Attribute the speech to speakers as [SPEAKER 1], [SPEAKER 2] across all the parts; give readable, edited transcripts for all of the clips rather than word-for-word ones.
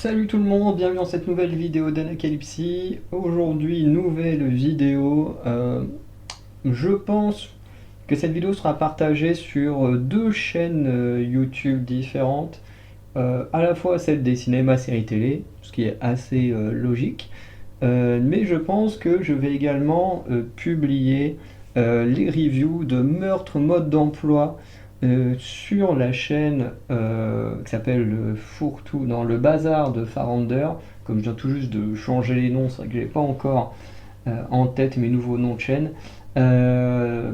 [SPEAKER 1] Salut tout le monde, bienvenue dans cette nouvelle vidéo d'Anacalypsie. Aujourd'hui, nouvelle vidéo. Je pense que cette vidéo sera partagée sur deux chaînes YouTube différentes. À la fois celle des cinémas séries télé, ce qui est assez logique. Mais je pense que je vais également publier les reviews de Meurtre Mode d'Emploi sur la chaîne qui s'appelle Fourre-tout, dans le bazar de Farander. Comme je viens tout juste de changer les noms, c'est vrai que j'ai pas encore en tête mes nouveaux noms de chaîne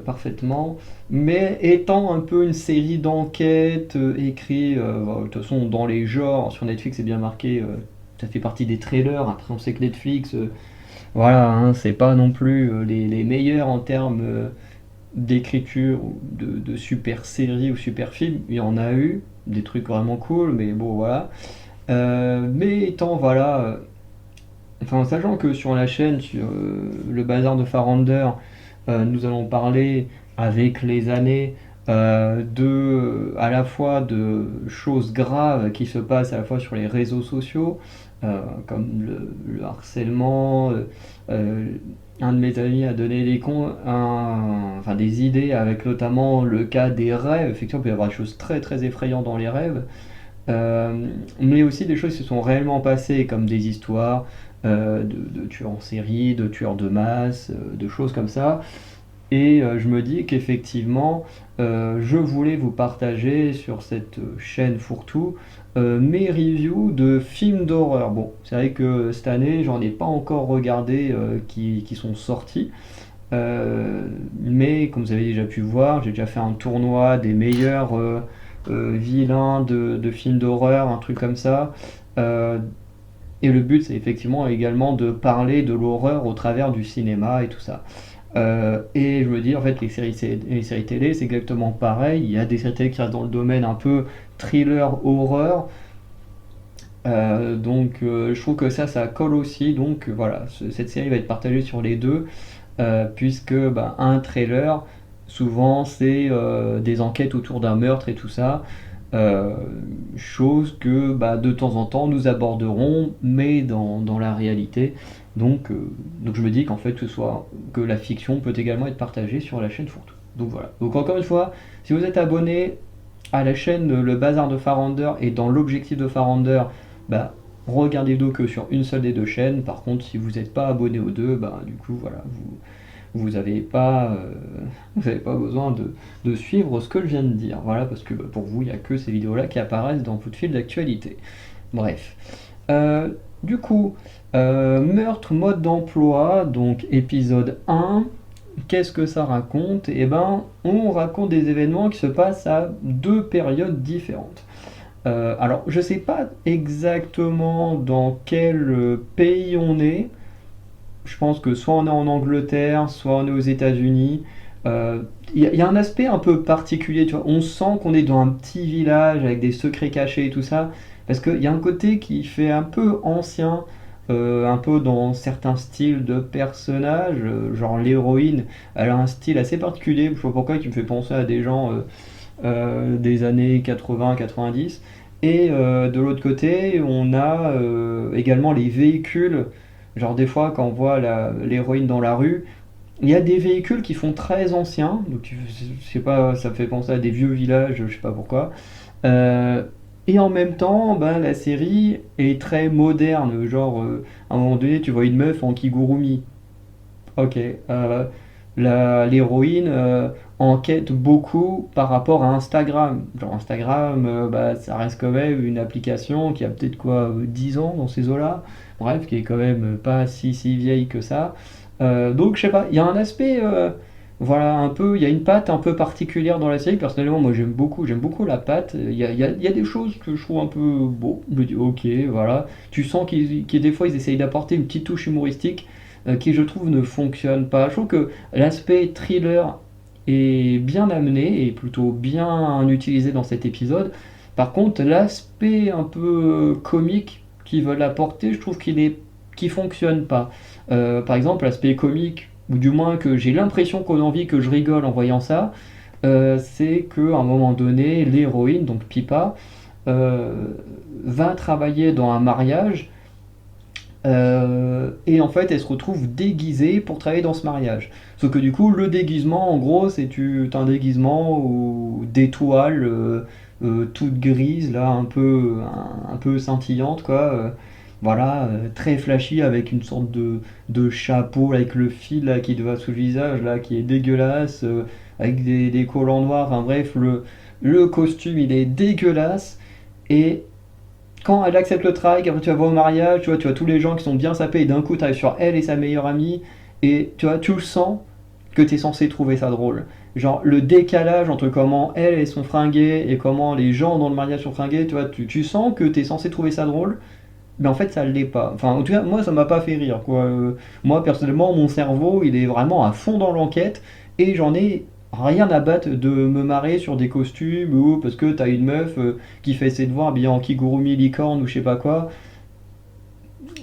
[SPEAKER 1] parfaitement. Mais étant un peu une série d'enquêtes écrites, de toute façon dans les genres, sur Netflix c'est bien marqué, ça fait partie des trailers. Après on sait que Netflix, voilà, hein, c'est pas non plus les meilleurs en termes d'écriture ou de super séries ou super films. Il y en a eu, des trucs vraiment cool, mais bon voilà. Mais étant voilà, enfin sachant que sur la chaîne, sur le bazar de Farander, nous allons parler avec les années à la fois de choses graves qui se passent à la fois sur les réseaux sociaux, comme le harcèlement. Euh, un de mes amis a donné enfin, des idées avec notamment le cas des rêves. Effectivement, il peut y avoir des choses très très effrayantes dans les rêves. Mais aussi des choses qui se sont réellement passées, comme des histoires de tueurs en série, de tueurs de masse, de choses comme ça. Et je me dis qu'effectivement, je voulais vous partager sur cette chaîne Fourre-tout mes reviews de films d'horreur. Bon, c'est vrai que cette année, j'en ai pas encore regardé qui sont sortis. Mais comme vous avez déjà pu voir, j'ai déjà fait un tournoi des meilleurs vilains de films d'horreur, un truc comme ça. Euh, et le but, c'est effectivement également de parler de l'horreur au travers du cinéma et tout ça. Et je me dis, en fait, les séries télé, c'est exactement pareil. Il y a des séries télé qui restent dans le domaine un peu thriller, horreur. Je trouve que ça colle aussi. Donc, voilà, cette série va être partagée sur les deux, puisque bah, un trailer, souvent, c'est des enquêtes autour d'un meurtre et tout ça. Euh, Chose que bah, de temps en temps nous aborderons, mais dans la réalité. Donc je me dis qu'en fait que la fiction peut également être partagée sur la chaîne Fourre-tout. Donc voilà. Donc encore une fois, si vous êtes abonné à la chaîne Le Bazar de Farander et dans l'objectif de Farander, bah, regardez vidéos que sur une seule des deux chaînes. Par contre, si vous n'êtes pas abonné aux deux, bah, du coup voilà, vous n'avez pas, vous avez pas besoin de suivre ce que je viens de dire. Voilà, parce que bah, pour vous, il n'y a que ces vidéos-là qui apparaissent dans votre fil d'actualité. Bref. Euh, du coup, meurtre, mode d'emploi, donc épisode 1. Qu'est-ce que ça raconte? Eh ben, on raconte des événements qui se passent à deux périodes différentes. Alors, je ne sais pas exactement dans quel pays on est. Je pense que soit on est en Angleterre, soit on est aux États-Unis. Il y a un aspect un peu particulier, tu vois. On sent qu'on est dans un petit village avec des secrets cachés et tout ça. Parce qu'il y a un côté qui fait un peu ancien, un peu dans certains styles de personnages. Genre l'héroïne, elle a un style assez particulier, je sais pas pourquoi, qui me fait penser à des gens des années 80-90. Et de l'autre côté, on a également les véhicules. Genre des fois, quand on voit l'héroïne dans la rue, il y a des véhicules qui font très anciens. Donc je sais pas, ça me fait penser à des vieux villages, je sais pas pourquoi. Euh, et en même temps, ben, la série est très moderne. Genre, à un moment donné, tu vois une meuf en kigurumi. Ok. L'héroïne enquête beaucoup par rapport à Instagram. Genre Instagram, bah, ça reste quand même une application qui a peut-être quoi, 10 ans dans ces eaux-là. Bref, qui est quand même pas si vieille que ça. Donc je sais pas, il y a un aspect, voilà, un peu, il y a une patte un peu particulière dans la série. Personnellement, moi j'aime beaucoup la patte. Il y a des choses que je trouve un peu beau. Je me dis ok, voilà. Tu sens qu'ils des fois ils essayent d'apporter une petite touche humoristique qui je trouve ne fonctionne pas. Je trouve que l'aspect thriller est bien amené et plutôt bien utilisé dans cet épisode. Par contre, l'aspect un peu comique qu'ils veulent apporter, je trouve qu'il fonctionne pas. Par exemple, l'aspect comique, ou du moins que j'ai l'impression qu'on a envie que je rigole en voyant ça, c'est qu'à un moment donné, l'héroïne, donc Pipa, euh, va travailler dans un mariage et en fait, elle se retrouve déguisée pour travailler dans ce mariage. Sauf que du coup, le déguisement, en gros, c'est t'as un déguisement d'étoiles toutes grises, là, un peu scintillantes, quoi. Voilà, très flashy avec une sorte de chapeau là, avec le fil là, qui te va sous le visage, là, qui est dégueulasse, avec des collants noirs. Enfin bref, le costume, il est dégueulasse. Et quand elle accepte le travail, qu'après tu vas voir au mariage, tu vois tous les gens qui sont bien sapés et d'un coup tu arrives sur elle et sa meilleure amie et tu vois, tu le sens que tu es censé trouver ça drôle. Genre le décalage entre comment elles sont fringuées et comment les gens dans le mariage sont fringués, tu vois, tu sens que tu es censé trouver ça drôle, mais en fait ça l'est pas. Enfin en tout cas moi ça m'a pas fait rire quoi. Moi personnellement mon cerveau il est vraiment à fond dans l'enquête et j'en ai rien à battre de me marrer sur des costumes ou parce que t'as une meuf qui fait ses devoirs habillée en kigurumi licorne ou je sais pas quoi.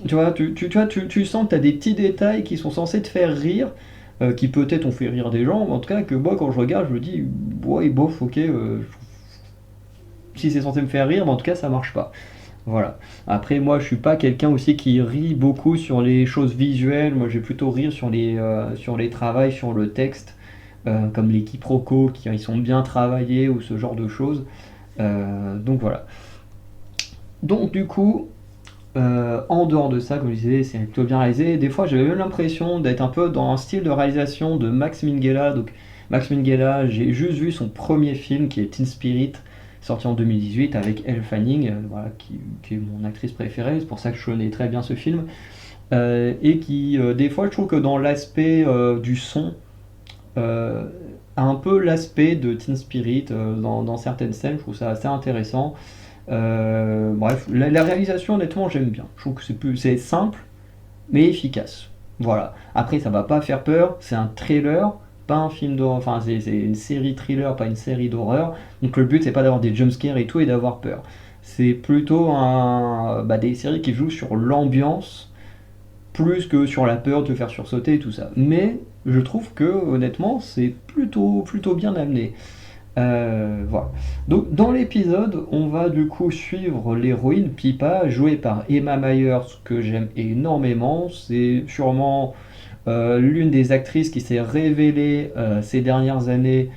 [SPEAKER 1] Tu vois, tu sens que t'as des petits détails qui sont censés te faire rire, qui peut-être ont fait rire des gens, mais en tout cas que moi quand je regarde je me dis ouais bof ok si c'est censé me faire rire mais en tout cas ça marche pas. Voilà. Après, moi, je suis pas quelqu'un aussi qui rit beaucoup sur les choses visuelles. Moi, je vais plutôt rire sur les travails, sur le texte, comme les quiproquos qui ils sont bien travaillés ou ce genre de choses. Donc voilà. Donc du coup, en dehors de ça, comme je disais, c'est plutôt bien réalisé. Des fois, j'avais même l'impression d'être un peu dans un style de réalisation de Max Minghella. Donc, Max Minghella, j'ai juste vu son premier film qui est Teen Spirit, sorti en 2018 avec Elle Fanning, voilà, qui est mon actrice préférée. C'est pour ça que je connais très bien ce film. Et qui, des fois, je trouve que dans l'aspect du son, euh, a un peu l'aspect de Teen Spirit dans certaines scènes. Je trouve ça assez intéressant. Bref, la réalisation, honnêtement, j'aime bien. Je trouve que c'est simple, mais efficace. Voilà. Après, ça va pas faire peur. C'est un trailer, pas un film d'horreur. Enfin, c'est une série thriller, pas une série d'horreur. Donc le but, c'est pas d'avoir des jumpscares et tout et d'avoir peur. C'est plutôt des séries qui jouent sur l'ambiance plus que sur la peur de te faire sursauter et tout ça. Mais je trouve que, honnêtement, c'est plutôt bien amené. Voilà. Donc dans l'épisode, on va du coup suivre l'héroïne Pipa, jouée par Emma Myers, que j'aime énormément. C'est sûrement l'une des actrices qui s'est révélée ces dernières années,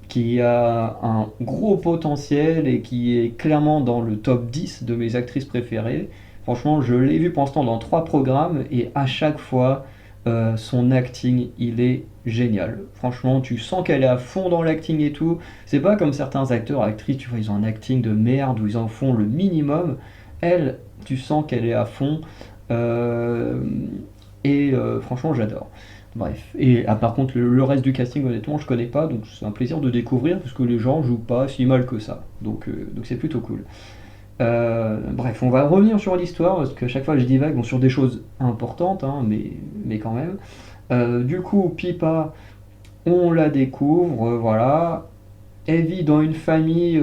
[SPEAKER 1] qui a un gros potentiel et qui est clairement dans le top 10 de mes actrices préférées. Franchement, je l'ai vue pour l'instant dans 3 programmes et à chaque fois, son acting, il est génial. Franchement, tu sens qu'elle est à fond dans l'acting et tout. C'est pas comme certains acteurs, actrices, tu vois, ils ont un acting de merde où ils en font le minimum. Elle, tu sens qu'elle est à fond. Euh, Franchement, j'adore. Bref. Et par contre, le reste du casting, honnêtement, je connais pas, donc c'est un plaisir de découvrir parce que les gens jouent pas si mal que ça. Donc c'est plutôt cool. Bref, on va revenir sur l'histoire parce qu'à chaque fois je divague bon, sur des choses importantes, hein, mais quand même. Du coup, Pipa, on la découvre, voilà. Elle vit dans une famille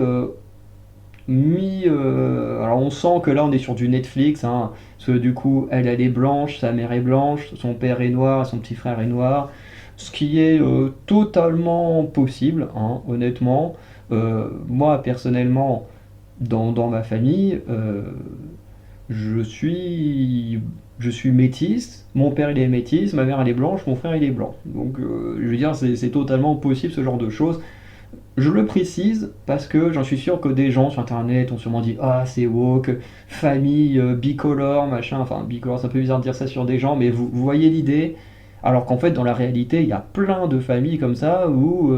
[SPEAKER 1] alors on sent que là on est sur du Netflix, hein, parce que du coup elle est blanche, sa mère est blanche, son père est noir, son petit frère est noir, ce qui est totalement possible, hein, honnêtement. Moi personnellement, dans ma famille, je suis, je suis métisse, mon père il est métisse, ma mère elle est blanche, mon frère il est blanc. Donc je veux dire c'est totalement possible ce genre de choses. Je le précise parce que j'en suis sûr que des gens sur internet ont sûrement dit ah c'est woke, famille bicolore, machin, enfin bicolore c'est un peu bizarre de dire ça sur des gens, mais vous voyez l'idée, alors qu'en fait dans la réalité il y a plein de familles comme ça où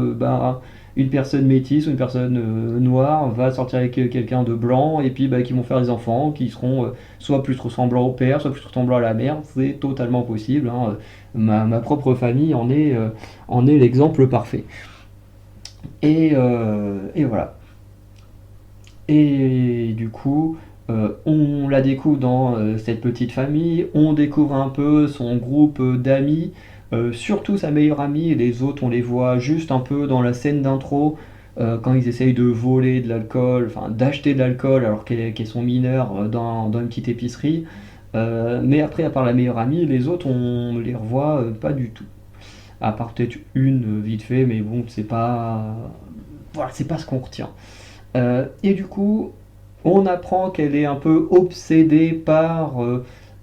[SPEAKER 1] une personne métisse ou une personne noire va sortir avec quelqu'un de blanc et puis qui vont faire des enfants qui seront soit plus ressemblants au père, soit plus ressemblants à la mère, c'est totalement possible, hein. Ma propre famille en est l'exemple parfait. Et voilà. Et du coup, on la découvre dans cette petite famille, on découvre un peu son groupe d'amis, surtout sa meilleure amie, et les autres on les voit juste un peu dans la scène d'intro, quand ils essayent de voler de l'alcool, enfin d'acheter de l'alcool alors qu'elles sont mineures dans une petite épicerie. Mais après, à part la meilleure amie, les autres on les revoit pas du tout. À part peut-être une vite fait, mais bon, c'est pas. Voilà, c'est pas ce qu'on retient. Et du coup, On apprend qu'elle est un peu obsédée par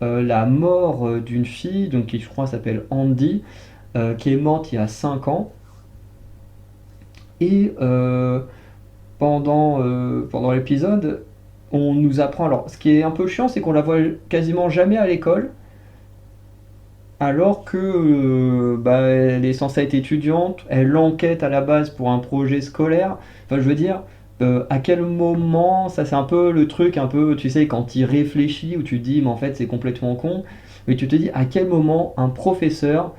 [SPEAKER 1] la mort d'une fille, donc qui je crois s'appelle Andy, qui est morte il y a 5 ans. Et pendant l'épisode, on nous apprend. Alors, ce qui est un peu chiant, c'est qu'on la voit quasiment jamais à l'école, alors que bah, elle est censée être étudiante, elle enquête à la base pour un projet scolaire. Enfin, je veux dire, à quel moment, ça c'est un peu le truc, un peu, tu sais, quand tu réfléchis, où tu te dis, mais en fait c'est complètement con, mais tu te dis à quel moment un professeur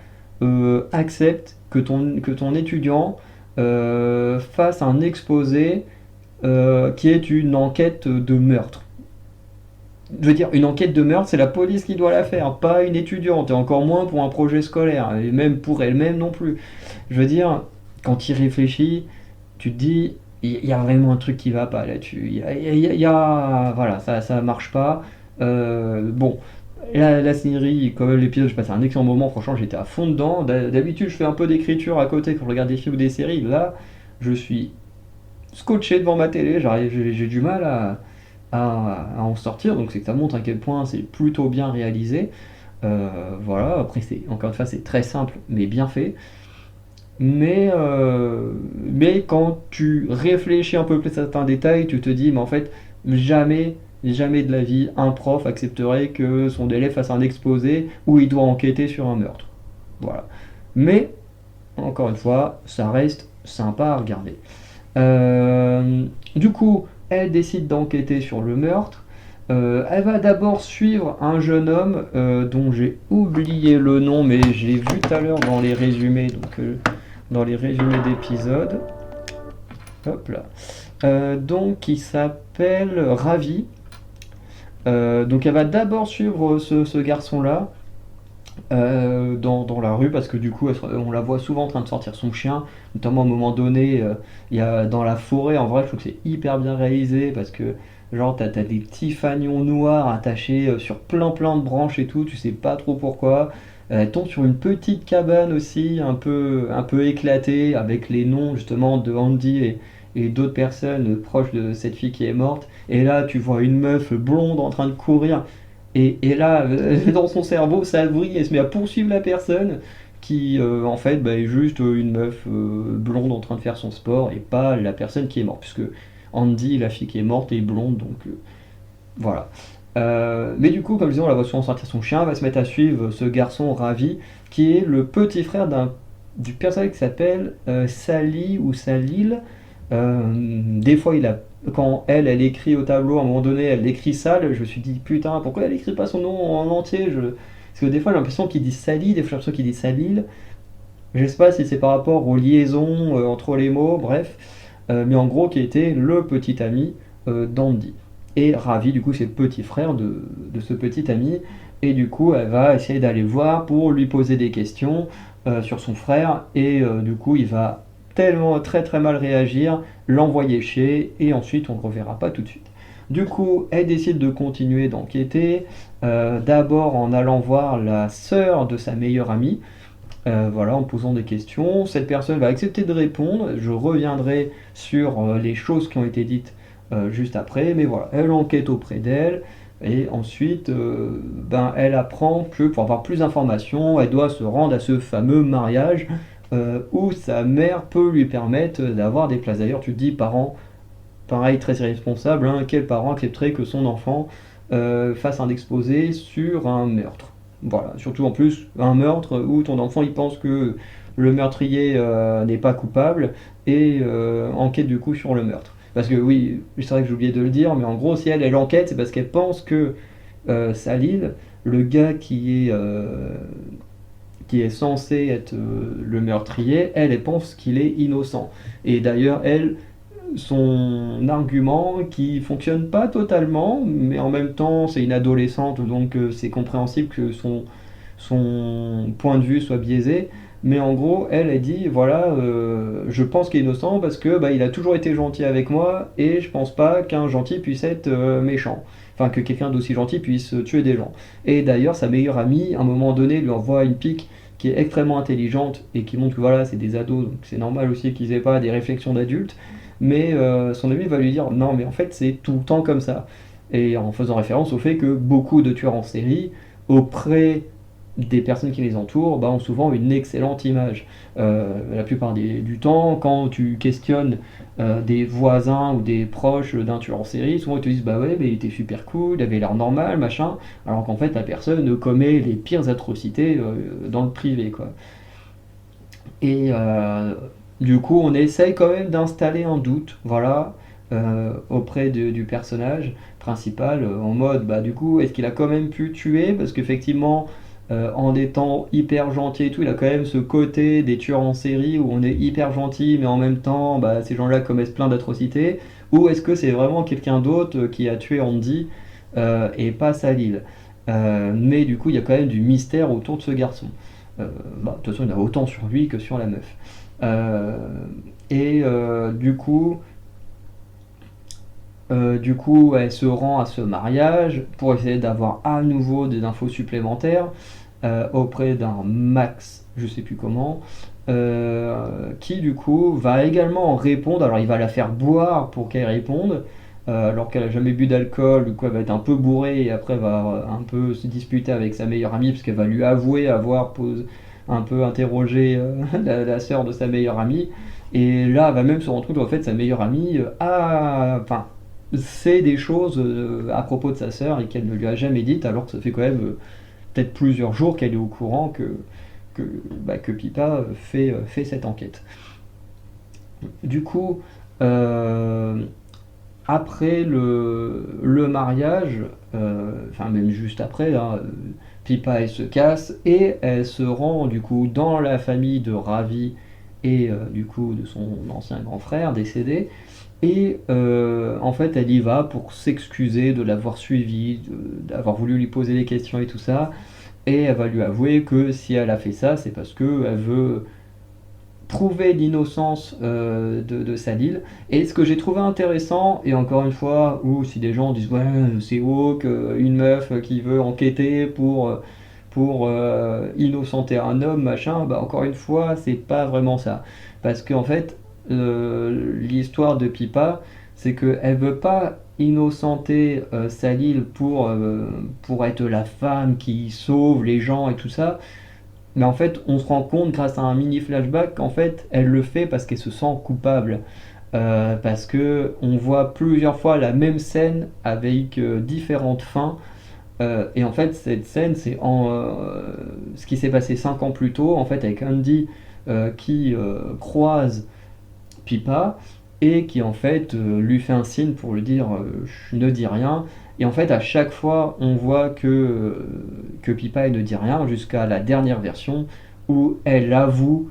[SPEAKER 1] accepte que ton étudiant fasse un exposé qui est une enquête de meurtre. Je veux dire, une enquête de meurtre, c'est la police qui doit la faire, pas une étudiante, et encore moins pour un projet scolaire, et même pour elle-même non plus. Je veux dire, quand tu y réfléchis, tu te dis, il y a vraiment un truc qui va pas là-dessus. Voilà, ça marche pas. Bon, la série, comme l'épisode, je passais un excellent moment, franchement, j'étais à fond dedans. D'habitude, je fais un peu d'écriture à côté quand je regarde des films ou des séries. Là, je suis scotché devant ma télé, j'ai du mal à en sortir, donc c'est que ça montre à quel point c'est plutôt bien réalisé. Voilà, après encore une fois c'est très simple mais bien fait. Mais quand tu réfléchis un peu plus à certains détails, tu te dis mais en fait jamais, jamais de la vie un prof accepterait que son élève fasse un exposé où il doit enquêter sur un meurtre. Voilà. Mais encore une fois, ça reste sympa à regarder. Du coup, elle décide d'enquêter sur le meurtre. Elle va d'abord suivre un jeune homme dont j'ai oublié le nom, mais je l'ai vu tout à l'heure dans les résumés, donc dans les résumés d'épisodes. Hop là. Donc, qui s'appelle Ravi. Donc, elle va d'abord suivre ce garçon-là dans la rue parce que du coup on la voit souvent en train de sortir son chien, notamment à un moment donné il y a dans la forêt. En vrai je trouve que c'est hyper bien réalisé parce que genre t'as des petits fanions noirs attachés sur plein de branches et tout, tu sais pas trop pourquoi. Elle tombe sur une petite cabane aussi un peu éclatée avec les noms justement de Andy et d'autres personnes proches de cette fille qui est morte, et là tu vois une meuf blonde en train de courir. Et là, dans son cerveau, ça brille et se met à poursuivre la personne qui, en fait, bah, est juste une meuf blonde en train de faire son sport et pas la personne qui est morte. Puisque Andy, la fille qui est morte, est blonde, donc voilà. Mais du coup, comme je disais, on la voit souvent sortir son chien, elle va se mettre à suivre ce garçon Ravi, qui est le petit frère du personnage qui s'appelle Sally ou Salil. Des fois, quand elle écrit au tableau, à un moment donné, elle écrit Sal, je me suis dit putain, pourquoi elle écrit pas son nom en entier. Parce que des fois, j'ai l'impression qu'il dit Sally, des fois, j'ai l'impression qu'il dit Salil. Je sais pas si c'est par rapport aux liaisons entre les mots, bref. Mais en gros, qui était le petit ami d'Andy. Et Ravi, du coup, c'est le petit frère de ce petit ami. Et du coup, elle va essayer d'aller le voir pour lui poser des questions sur son frère. Et du coup, il va tellement très très mal réagir, l'envoyer chier, et ensuite on ne le reverra pas tout de suite. Du coup, elle décide de continuer d'enquêter, d'abord en allant voir la sœur de sa meilleure amie, voilà, en posant des questions. Cette personne va accepter de répondre, je reviendrai sur les choses qui ont été dites juste après, mais voilà, elle enquête auprès d'elle, et ensuite, ben, elle apprend que pour avoir plus d'informations, elle doit se rendre à ce fameux mariage où sa mère peut lui permettre d'avoir des places. D'ailleurs, tu te dis, parents, pareil, très irresponsable, hein, quel parent accepterait que son enfant fasse un exposé sur un meurtre? Voilà, surtout en plus, un meurtre où ton enfant il pense que le meurtrier n'est pas coupable et enquête du coup sur le meurtre. Parce que oui, c'est vrai que j'ai oublié de le dire, mais en gros, si elle enquête, c'est parce qu'elle pense que Salil, le gars qui est censé être le meurtrier, elle pense qu'il est innocent. Et d'ailleurs, elle, son argument qui fonctionne pas totalement, mais en même temps, c'est une adolescente, donc c'est compréhensible que son point de vue soit biaisé. Mais en gros, elle dit voilà, je pense qu'il est innocent parce que bah, il a toujours été gentil avec moi et je pense pas qu'un gentil puisse être méchant. Enfin, que quelqu'un d'aussi gentil puisse tuer des gens. Et d'ailleurs, sa meilleure amie, à un moment donné, lui envoie une pique qui est extrêmement intelligente et qui montre que voilà, c'est des ados, donc c'est normal aussi qu'ils aient pas des réflexions d'adultes. mais son ami va lui dire non, mais en fait, c'est tout le temps comme ça. Et en faisant référence au fait que beaucoup de tueurs en série, auprès des personnes qui les entourent, bah, ont souvent une excellente image. La plupart du temps, quand tu questionnes des voisins ou des proches d'un tueur en série, souvent ils te disent bah ouais, mais il était super cool, il avait l'air normal, machin, alors qu'en fait la personne commet les pires atrocités dans le privé, quoi. Et du coup, on essaye quand même d'installer un doute, voilà, auprès du personnage principal, en mode, bah du coup, est-ce qu'il a quand même pu tuer? Parce qu'effectivement, en étant hyper gentil et tout, il a quand même ce côté des tueurs en série où on est hyper gentil, mais en même temps, bah, ces gens-là commettent plein d'atrocités. Ou est-ce que c'est vraiment quelqu'un d'autre qui a tué Andy et pas Salil? Mais du coup, il y a quand même du mystère autour de ce garçon. Euh, Bah, de toute façon, il y en a autant sur lui que sur la meuf. Euh, et du coup, elle se rend à ce mariage pour essayer d'avoir à nouveau des infos supplémentaires auprès d'un Max, je sais plus comment, qui du coup va également répondre. Alors il va la faire boire pour qu'elle réponde, alors qu'elle a jamais bu d'alcool, du coup elle va être un peu bourrée et après va un peu se disputer avec sa meilleure amie parce qu'elle va lui avouer avoir un peu interrogé la sœur de sa meilleure amie. Et là, elle va même se rendre compte qu'en fait, sa meilleure amie enfin, sait des choses à propos de sa sœur et qu'elle ne lui a jamais dites, alors que ça fait quand même peut-être plusieurs jours qu'elle est au courant que Pipa fait cette enquête. Du coup, euh, après le mariage, enfin même juste après, hein, Pipa elle se casse et elle se rend du coup dans la famille de Ravi et du coup de son ancien grand frère décédé. Et en fait, elle y va pour s'excuser de l'avoir suivi, d'avoir voulu lui poser des questions et tout ça. Et elle va lui avouer que si elle a fait ça, c'est parce qu'elle veut prouver l'innocence de Salil. Et ce que j'ai trouvé intéressant, et encore une fois, où si des gens disent ouais, c'est woke, une meuf qui veut enquêter pour innocenter un homme, machin, bah encore une fois, c'est pas vraiment ça. Parce qu'en fait, l'histoire de Pipa, c'est qu'elle veut pas innocenter Salil pour être la femme qui sauve les gens et tout ça, mais en fait, on se rend compte grâce à un mini flashback qu'en fait, elle le fait parce qu'elle se sent coupable. Parce que on voit plusieurs fois la même scène avec différentes fins. Et en fait, cette scène, c'est ce qui s'est passé 5 ans plus tôt, en fait, avec Andy qui croise Pipa et qui en fait lui fait un signe pour lui dire je ne dis rien. Et en fait, à chaque fois, on voit que Pipa elle ne dit rien jusqu'à la dernière version où elle avoue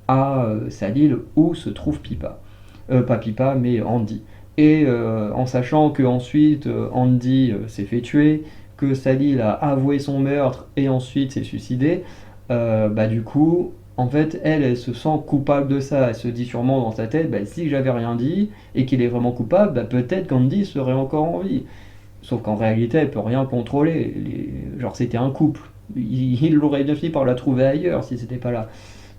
[SPEAKER 1] à Salil où se trouve Pipa. Pas Pipa, mais Andy. Et en sachant que ensuite Andy s'est fait tuer, que Salil a avoué son meurtre et ensuite s'est suicidé, bah du coup, en fait, elle se sent coupable de ça. Elle se dit sûrement dans sa tête, bah, si j'avais rien dit et qu'il est vraiment coupable, bah, peut-être qu'Andy serait encore en vie. Sauf qu'en réalité, elle peut rien contrôler. Genre, c'était un couple. Il l'aurait bien fini par la trouver ailleurs si c'était pas là.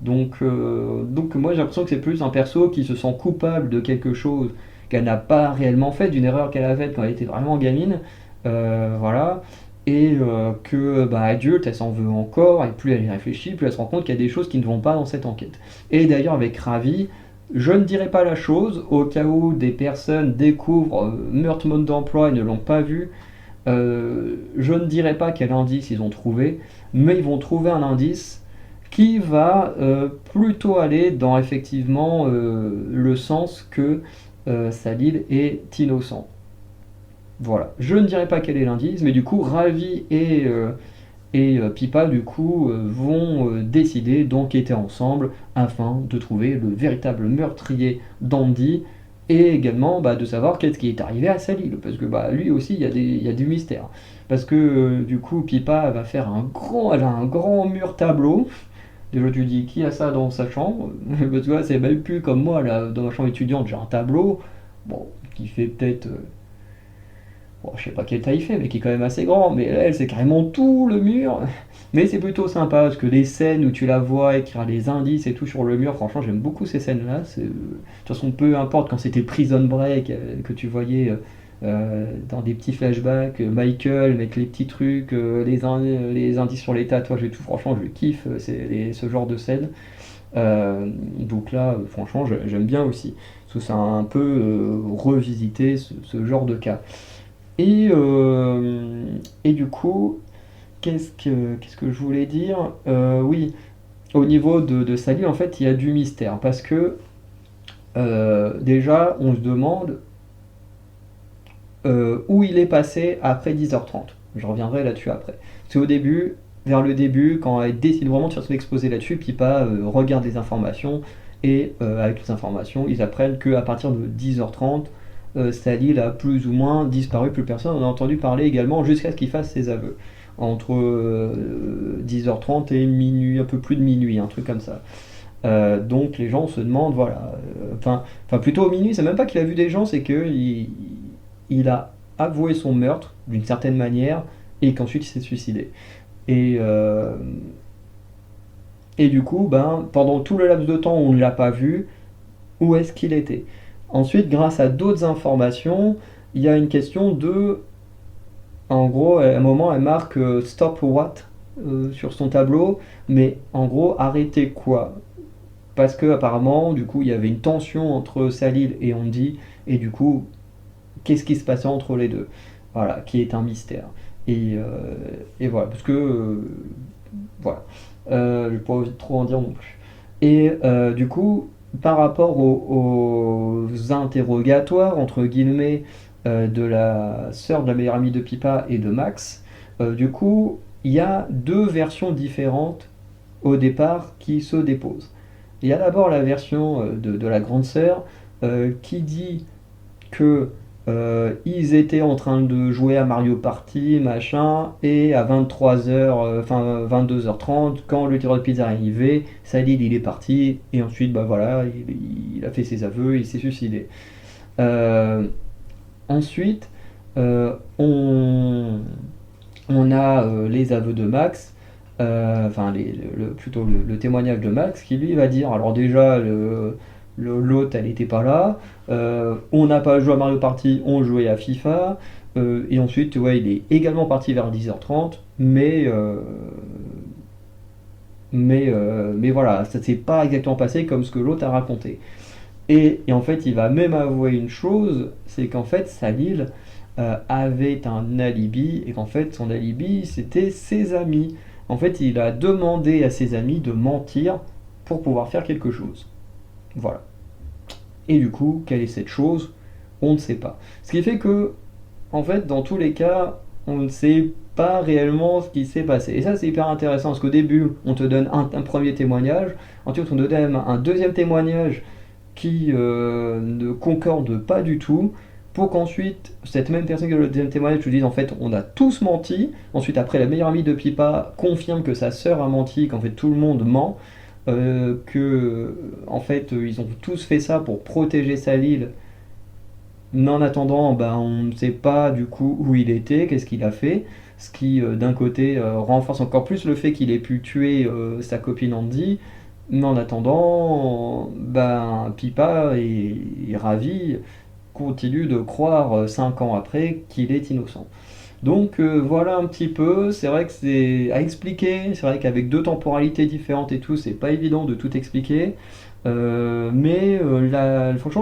[SPEAKER 1] Donc moi j'ai l'impression que c'est plus un perso qui se sent coupable de quelque chose qu'elle n'a pas réellement fait, d'une erreur qu'elle a faite quand elle était vraiment gamine, voilà, et que bah, adulte elle s'en veut encore, et plus elle y réfléchit, plus elle se rend compte qu'il y a des choses qui ne vont pas dans cette enquête. Et d'ailleurs avec Ravi, je ne dirai pas la chose, au cas où des personnes découvrent meurtre mode d'emploi et ne l'ont pas vu, je ne dirai pas quel indice ils ont trouvé, mais ils vont trouver un indice qui va plutôt aller dans effectivement le sens que Salil est innocent. Voilà. Je ne dirai pas quel est l'indice, mais du coup, Ravi et Pipa du coup vont décider d'enquêter ensemble afin de trouver le véritable meurtrier d'Andy et également bah, de savoir qu'est-ce qui est arrivé à Salil parce que bah, lui aussi il y a du mystère parce que du coup Pipa va faire elle a un grand mur tableau. Déjà, tu dis qui a ça dans sa chambre? Parce que là, c'est même plus comme moi, là, dans ma chambre étudiante, j'ai un tableau, bon, qui fait peut-être, bon, je sais pas quelle taille il fait, mais qui est quand même assez grand. Mais là, elle, c'est carrément tout le mur. Mais c'est plutôt sympa parce que les scènes où tu la vois écrire les indices et tout sur le mur, franchement, j'aime beaucoup ces scènes-là. De toute façon, peu importe quand c'était Prison Break, que tu voyais dans des petits flashbacks, Michael avec les petits trucs, les indices sur les tatouages et tout, franchement, je kiffe ce genre de scène. Donc là, franchement, j'aime bien aussi. Parce que ça a un peu revisité ce genre de cas. Et, euh, et du coup, qu'est-ce que je voulais dire? Oui, au niveau de Sally, en fait, il y a du mystère. Parce que déjà, on se demande où il est passé après 10h30. Je reviendrai là-dessus après. C'est au début, vers le début, quand elle décide vraiment de faire son exposé là-dessus, Pipa regarde les informations, et avec les informations, ils apprennent qu'à partir de 10h30, Sally a plus ou moins disparu, plus personne n'en a entendu parler également, jusqu'à ce qu'il fasse ses aveux. Entre 10h30 et minuit, un peu plus de minuit, un truc comme ça. Donc les gens se demandent, voilà, enfin plutôt au minuit, c'est même pas qu'il a vu des gens, c'est que il a avoué son meurtre d'une certaine manière et qu'ensuite il s'est suicidé. Et, euh, et du coup, ben, pendant tout le laps de temps où on ne l'a pas vu, où est-ce qu'il était? Ensuite, grâce à d'autres informations, il y a une question de, en gros, à un moment, elle marque stop what sur son tableau, mais en gros, arrêter quoi? Parce que apparemment, du coup, il y avait une tension entre Salil et Andy, et du coup, qu'est-ce qui se passait entre les deux? Voilà, qui est un mystère. Et voilà, parce que voilà, je ne vais pas trop en dire non plus. Et du coup, par rapport aux interrogatoires entre guillemets de la sœur de la meilleure amie de Pipa et de Max, du coup, il y a deux versions différentes au départ qui se déposent. Il y a d'abord la version de la grande sœur qui dit que ils étaient en train de jouer à Mario Party, machin, et à 23h, enfin 22h30, quand le tireur de pizza est arrivé, Salil il est parti, et ensuite, bah voilà, il a fait ses aveux, il s'est suicidé. Euh, Ensuite, on a les aveux de Max, enfin plutôt le témoignage de Max qui lui va dire, alors déjà l'autre elle n'était pas là, on n'a pas joué à Mario Party, on jouait à FIFA, et ensuite ouais, il est également parti vers 10h30, mais voilà, ça s'est pas exactement passé comme ce que l'autre a raconté. Et en fait, il va même avouer une chose, c'est qu'en fait, Salil avait un alibi, et qu'en fait, son alibi, c'était ses amis. En fait, il a demandé à ses amis de mentir pour pouvoir faire quelque chose. Voilà. Et du coup, quelle est cette chose? On ne sait pas. Ce qui fait que, en fait, dans tous les cas, on ne sait pas réellement ce qui s'est passé. Et ça, c'est hyper intéressant, parce qu'au début, on te donne un premier témoignage, ensuite on te donne un deuxième témoignage qui ne concordent pas du tout, pour qu'ensuite cette même personne qui a le deuxième témoignage te dise en fait on a tous menti. Ensuite après la meilleure amie de Pipa confirme que sa sœur a menti, qu'en fait tout le monde ment, que en fait ils ont tous fait ça pour protéger Salil, mais en attendant bah, on ne sait pas du coup où il était, qu'est-ce qu'il a fait, ce qui d'un côté renforce encore plus le fait qu'il ait pu tuer sa copine Andy. Mais en attendant, ben, Pipa est ravi, continue de croire 5 ans après qu'il est innocent. Donc voilà un petit peu, c'est vrai que c'est à expliquer, c'est vrai qu'avec deux temporalités différentes et tout, c'est pas évident de tout expliquer. Franchement,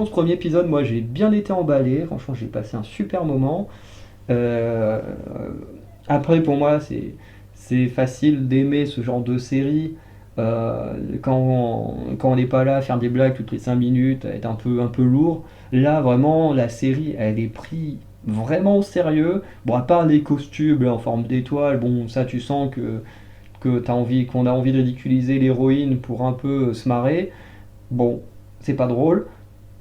[SPEAKER 1] ce premier épisode, moi j'ai bien été emballé, franchement j'ai passé un super moment. Euh, Après, pour moi, c'est facile d'aimer ce genre de série quand on n'est pas là à faire des blagues toutes les 5 minutes, à être un peu lourd. Là, vraiment, la série, elle est prise vraiment au sérieux. Bon, à part les costumes là, en forme d'étoile, bon, ça, tu sens qu'on a envie de ridiculiser l'héroïne pour un peu se marrer. Bon, c'est pas drôle.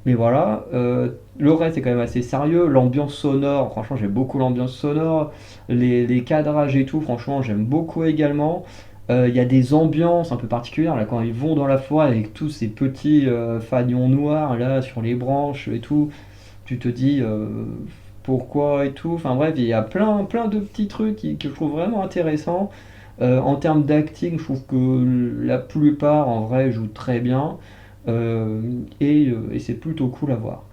[SPEAKER 1] Mais voilà, le reste est quand même assez sérieux. L'ambiance sonore, franchement, j'aime beaucoup l'ambiance sonore. Les cadrages et tout, franchement, j'aime beaucoup également. Il y a des ambiances un peu particulières là, quand ils vont dans la forêt avec tous ces petits fanions noirs là sur les branches et tout. Tu te dis pourquoi et tout. Enfin bref, il y a plein de petits trucs que je trouve vraiment intéressants. En termes d'acting, je trouve que la plupart en vrai jouent très bien et c'est plutôt cool à voir.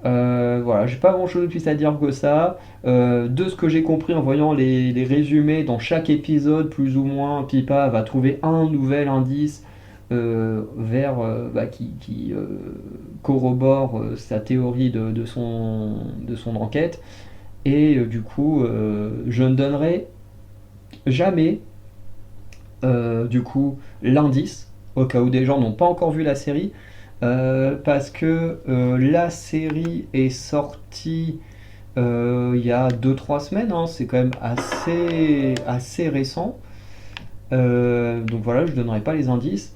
[SPEAKER 1] Voilà, j'ai pas grand chose de plus à dire que ça. De ce que j'ai compris en voyant les résumés, dans chaque épisode, plus ou moins, Pipa va trouver un nouvel indice qui corrobore sa théorie de son enquête. Et du coup, je ne donnerai jamais du coup l'indice, au cas où des gens n'ont pas encore vu la série, parce que la série est sortie il y a 2 3 semaines, hein, c'est quand même assez récent. Donc voilà, je ne donnerai pas les indices.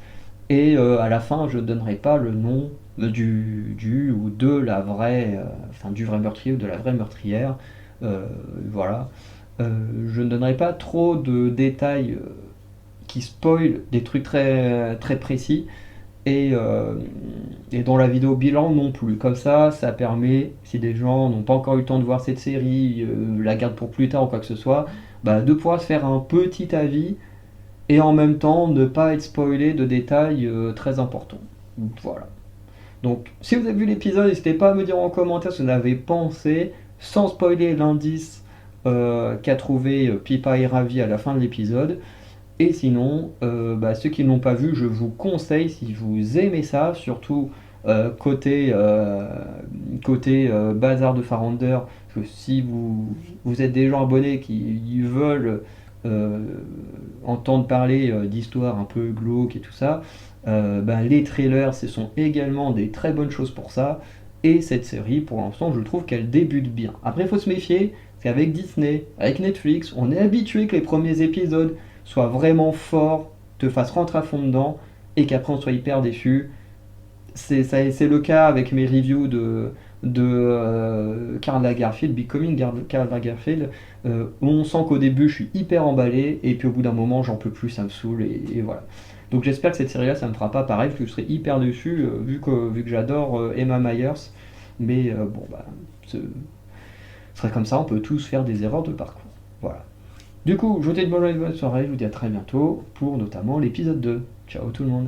[SPEAKER 1] Et à la fin, je ne donnerai pas le nom du ou de la vraie, enfin du vrai meurtrier ou de la vraie meurtrière. Euh, voilà. Je ne donnerai pas trop de détails qui spoilent des trucs très précis et, et dans la vidéo bilan non plus. Comme ça permet, si des gens n'ont pas encore eu le temps de voir cette série, la gardent pour plus tard ou quoi que ce soit, bah, de pouvoir se faire un petit avis et en même temps ne pas être spoilé de détails très importants. Voilà. Donc, si vous avez vu l'épisode, n'hésitez pas à me dire en commentaire ce que vous en avez pensé, sans spoiler l'indice qu'a trouvé Pipa et Ravi à la fin de l'épisode. Et sinon, ceux qui ne l'ont pas vu, je vous conseille, si vous aimez ça, surtout côté bazar de Farander, que si vous êtes des gens abonnés qui veulent euh, entendre parler d'histoires un peu glauques et tout ça, les trailers, ce sont également des très bonnes choses pour ça. Et cette série, pour l'instant, je trouve qu'elle débute bien. Après, il faut se méfier, c'est avec Disney, avec Netflix, on est habitué que les premiers épisodes soit vraiment fort, te fasse rentrer à fond dedans, et qu'après on soit hyper déçu. C'est le cas avec mes reviews de Karl Lagerfeld, Becoming Karl Lagerfeld, où on sent qu'au début je suis hyper emballé, et puis au bout d'un moment j'en peux plus, ça me saoule, et voilà. Donc j'espère que cette série-là ça me fera pas pareil, parce que je serai hyper déçu, vu que j'adore Emma Myers, mais bon, bah, ce serait comme ça, on peut tous faire des erreurs de parcours. Voilà. Du coup, je vous souhaite une bonne soirée, je vous dis à très bientôt pour notamment l'épisode 2. Ciao tout le monde.